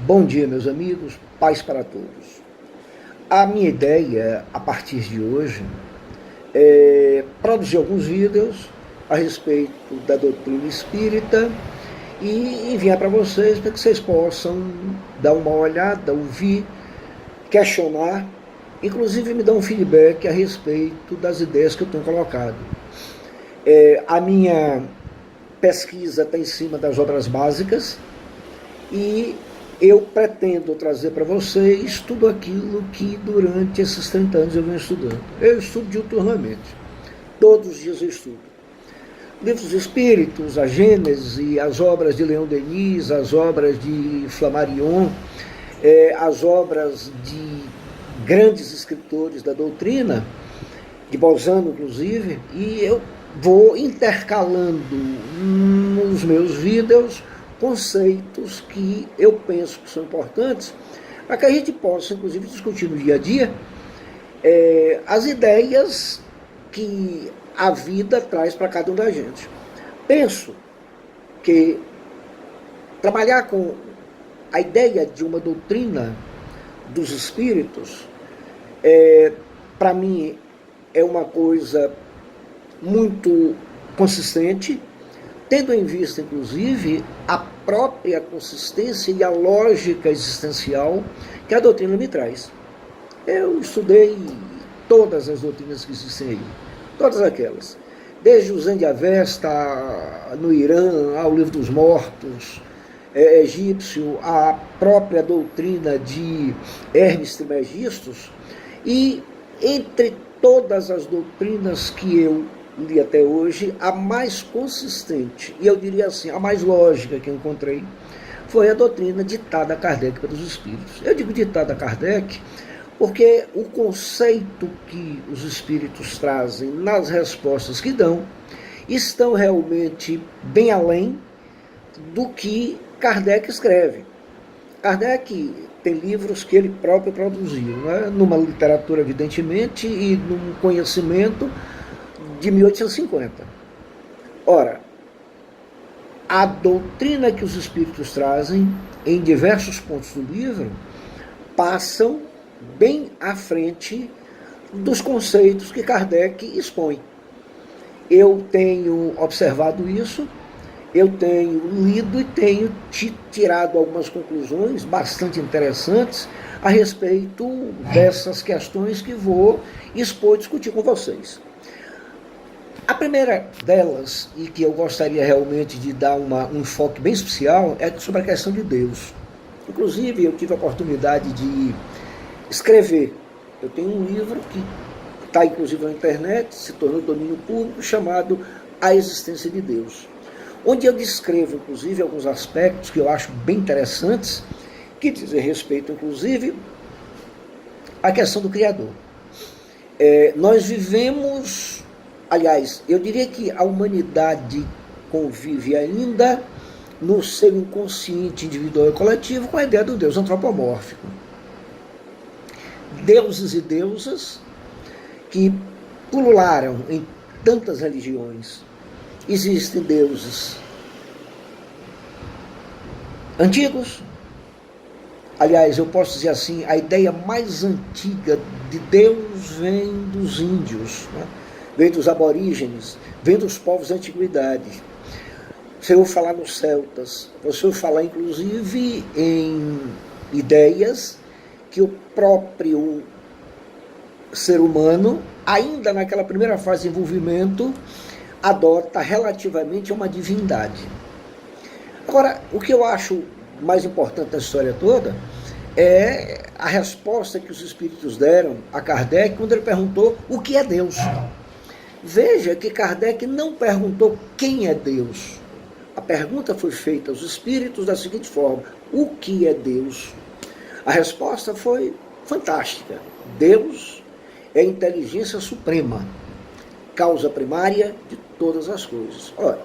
Bom dia, meus amigos, paz para todos. A minha ideia, a partir de hoje, é produzir alguns vídeos a respeito da doutrina espírita e enviar para vocês, para que vocês possam dar uma olhada, ouvir, questionar, inclusive me dar um feedback a respeito das ideias que eu tenho colocado. A minha pesquisa está em cima das obras básicas e eu pretendo trazer para vocês tudo aquilo que durante esses 30 anos eu venho estudando. Eu estudo diuturnamente. Todos os dias eu estudo. Livros dos Espíritos, a Gênese, as obras de Leon Denis, as obras de Flammarion, as obras de grandes escritores da doutrina, de Bolzano inclusive, e eu vou intercalando nos meus vídeos conceitos que eu penso que são importantes, para que a gente possa, inclusive, discutir no dia a dia as ideias que a vida traz para cada um da gente. Penso que trabalhar com a ideia de uma doutrina dos espíritos, para mim, é uma coisa muito consistente, tendo em vista, inclusive, a própria consistência e a lógica existencial que a doutrina me traz. Eu estudei todas as doutrinas que existem aí, todas aquelas, desde o Zen de Avesta, no Irã, ao Livro dos Mortos, egípcio, a própria doutrina de Hermes Trismegistus, e entre todas as doutrinas que eu li até hoje, a mais consistente, e eu diria assim, a mais lógica que eu encontrei, foi a doutrina ditada a Kardec pelos espíritos. Eu digo ditada a Kardec porque o conceito que os espíritos trazem nas respostas que dão estão realmente bem além do que Kardec escreve. Kardec tem livros que ele próprio produziu, né? Numa literatura, evidentemente, e num conhecimento de 1850. Ora, a doutrina que os espíritos trazem, em diversos pontos do livro, passam bem à frente dos conceitos que Kardec expõe. Eu tenho observado isso, eu tenho lido e tenho tirado algumas conclusões bastante interessantes a respeito dessas questões que vou expor e discutir com vocês. A primeira delas, e que eu gostaria realmente de dar um enfoque bem especial, é sobre a questão de Deus. Inclusive, eu tive a oportunidade de escrever. Eu tenho um livro que está inclusive na internet, se tornou domínio público, chamado A Existência de Deus, onde eu descrevo, inclusive, alguns aspectos que eu acho bem interessantes, que dizem respeito, inclusive, à questão do Criador. Nós vivemos... Aliás, eu diria que a humanidade convive ainda no seu inconsciente individual e coletivo com a ideia do Deus antropomórfico. Deuses e deusas que pulularam em tantas religiões. Existem deuses antigos. Aliás, eu posso dizer assim, a ideia mais antiga de Deus vem dos índios, né? Vem dos aborígenes, vem dos povos da antiguidade. Você ouve falar nos celtas, você ouve falar inclusive em ideias que o próprio ser humano, ainda naquela primeira fase de desenvolvimento, adota relativamente a uma divindade. Agora, o que eu acho mais importante da história toda é a resposta que os espíritos deram a Kardec quando ele perguntou o que é Deus. Veja que Kardec não perguntou quem é Deus. A pergunta foi feita aos espíritos da seguinte forma: o que é Deus? A resposta foi fantástica. Deus é a inteligência suprema, causa primária de todas as coisas. Ora,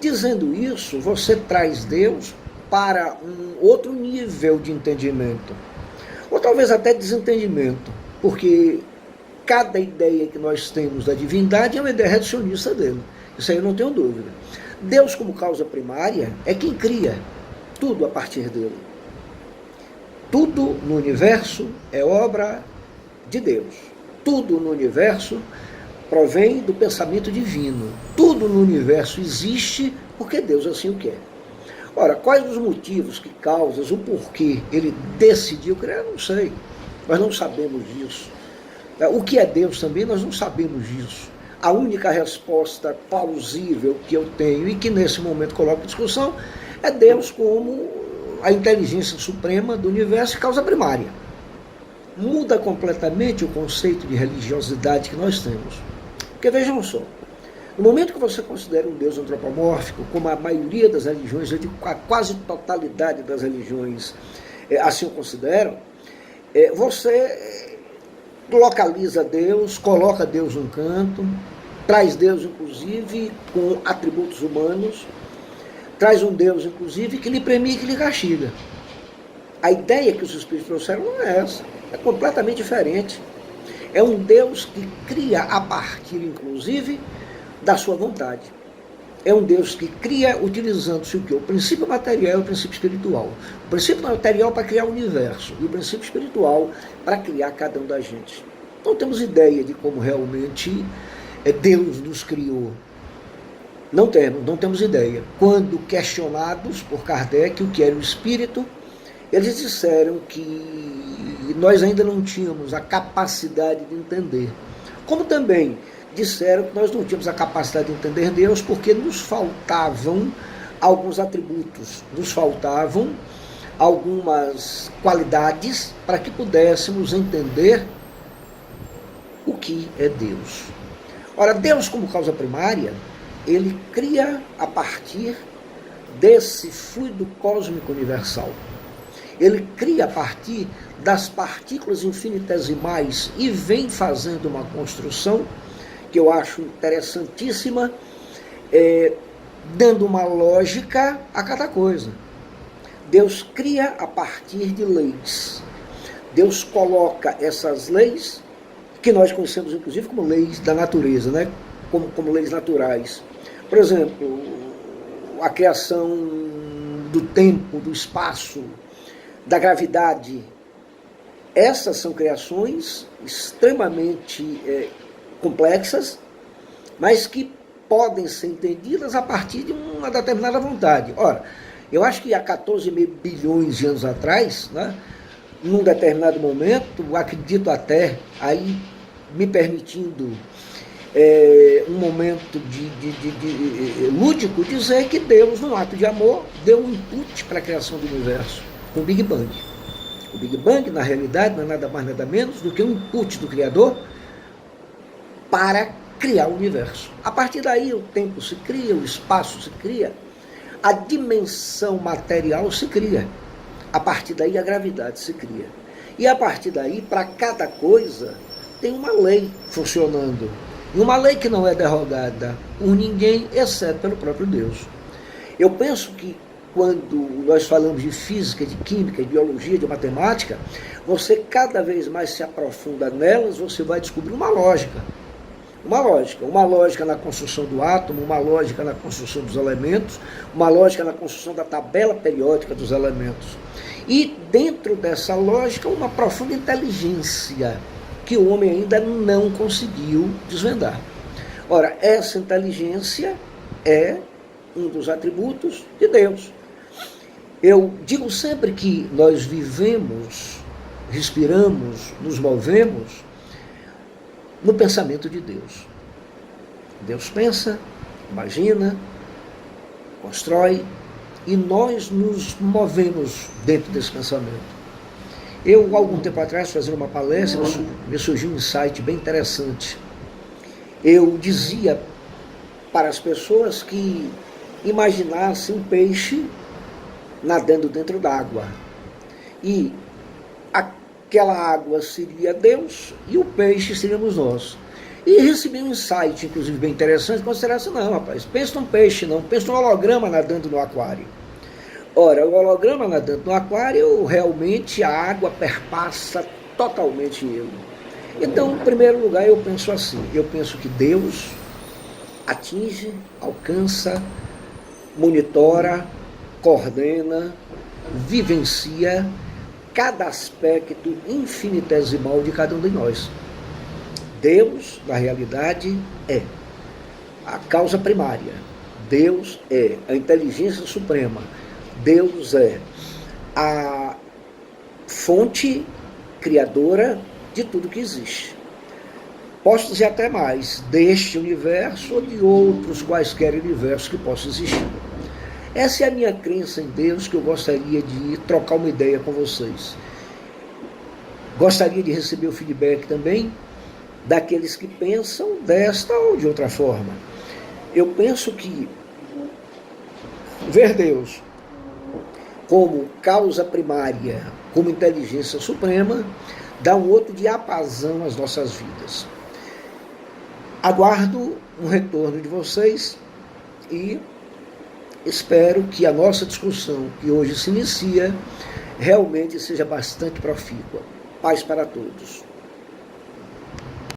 dizendo isso, você traz Deus para um outro nível de entendimento, ou talvez até desentendimento, porque cada ideia que nós temos da divindade é uma ideia reducionista dele. Isso aí eu não tenho dúvida. Deus, como causa primária, é quem cria tudo a partir dele. Tudo no universo é obra de Deus. Tudo no universo provém do pensamento divino. Tudo no universo existe porque Deus assim o quer. Ora, quais os motivos, que causas, o porquê ele decidiu criar? Eu não sei. Nós não sabemos disso. O que é Deus também, nós não sabemos disso. A única resposta plausível que eu tenho e que nesse momento coloco em discussão é Deus como a inteligência suprema do universo e causa primária. Muda completamente o conceito de religiosidade que nós temos. Porque vejam só, no momento que você considera um Deus antropomórfico, como a maioria das religiões, eu digo a quase totalidade das religiões assim o consideram, você localiza Deus, coloca Deus num canto, traz Deus, inclusive, com atributos humanos, traz um Deus, inclusive, que lhe premia e que lhe castiga. A ideia que os Espíritos trouxeram não é essa, é completamente diferente. É um Deus que cria a partir, inclusive, da sua vontade. É um Deus que cria utilizando-se o quê? O princípio material e o princípio espiritual. O princípio material para criar o universo e o princípio espiritual para criar cada um da gente. Não temos ideia de como realmente Deus nos criou. Não temos ideia. Quando questionados por Kardec o que era o espírito, eles disseram que nós ainda não tínhamos a capacidade de entender. Como também disseram que nós não tínhamos a capacidade de entender Deus porque nos faltavam alguns atributos, nos faltavam algumas qualidades para que pudéssemos entender o que é Deus. Ora, Deus como causa primária, ele cria a partir desse fluido cósmico universal. Ele cria a partir das partículas infinitesimais e vem fazendo uma construção que eu acho interessantíssima, dando uma lógica a cada coisa. Deus cria a partir de leis. Deus coloca essas leis, que nós conhecemos inclusive como leis da natureza, né? como leis naturais. Por exemplo, a criação do tempo, do espaço, da gravidade. Essas são criações extremamente complexas, mas que podem ser entendidas a partir de uma determinada vontade. Ora, eu acho que há 14,5 bilhões de anos atrás, né, num determinado momento, acredito até, aí me permitindo um momento lúdico, dizer que Deus, num ato de amor, deu um input para a criação do universo, com o Big Bang. O Big Bang, na realidade, não é nada mais nada menos do que um input do Criador para criar o universo. A partir daí o tempo se cria, o espaço se cria, a dimensão material se cria. A partir daí a gravidade se cria. E a partir daí, para cada coisa, tem uma lei funcionando. E uma lei que não é derrogada por ninguém, exceto pelo próprio Deus. Eu penso que quando nós falamos de física, de química, de biologia, de matemática, você cada vez mais se aprofunda nelas, você vai descobrir uma lógica. Uma lógica na construção do átomo, uma lógica na construção dos elementos, uma lógica na construção da tabela periódica dos elementos. E dentro dessa lógica, uma profunda inteligência que o homem ainda não conseguiu desvendar. Ora, essa inteligência é um dos atributos de Deus. Eu digo sempre que nós vivemos, respiramos, nos movemos no pensamento de Deus. Deus pensa, imagina, constrói, e nós nos movemos dentro desse pensamento. Eu, algum tempo atrás, fazendo uma palestra, me surgiu um insight bem interessante. Eu dizia para as pessoas que imaginassem um peixe nadando dentro d'água. E aquela água seria Deus e o peixe seríamos nós. E recebi um insight, inclusive, bem interessante, considerar assim, não, rapaz, pensa num peixe, não, pensa num holograma nadando no aquário. Ora, o holograma nadando no aquário, realmente a água perpassa totalmente ele. Então, em primeiro lugar, eu penso assim, eu penso que Deus atinge, alcança, monitora, coordena, vivencia cada aspecto infinitesimal de cada um de nós. Deus, na realidade, é a causa primária. Deus é a inteligência suprema. Deus é a fonte criadora de tudo que existe. Posso dizer até mais, deste universo ou de outros quaisquer universos que possam existir. Essa é a minha crença em Deus, que eu gostaria de trocar uma ideia com vocês. Gostaria de receber o feedback também daqueles que pensam desta ou de outra forma. Eu penso que ver Deus como causa primária, como inteligência suprema, dá um outro diapasão às nossas vidas. Aguardo um retorno de vocês e espero que a nossa discussão, que hoje se inicia, realmente seja bastante profícua. Paz para todos.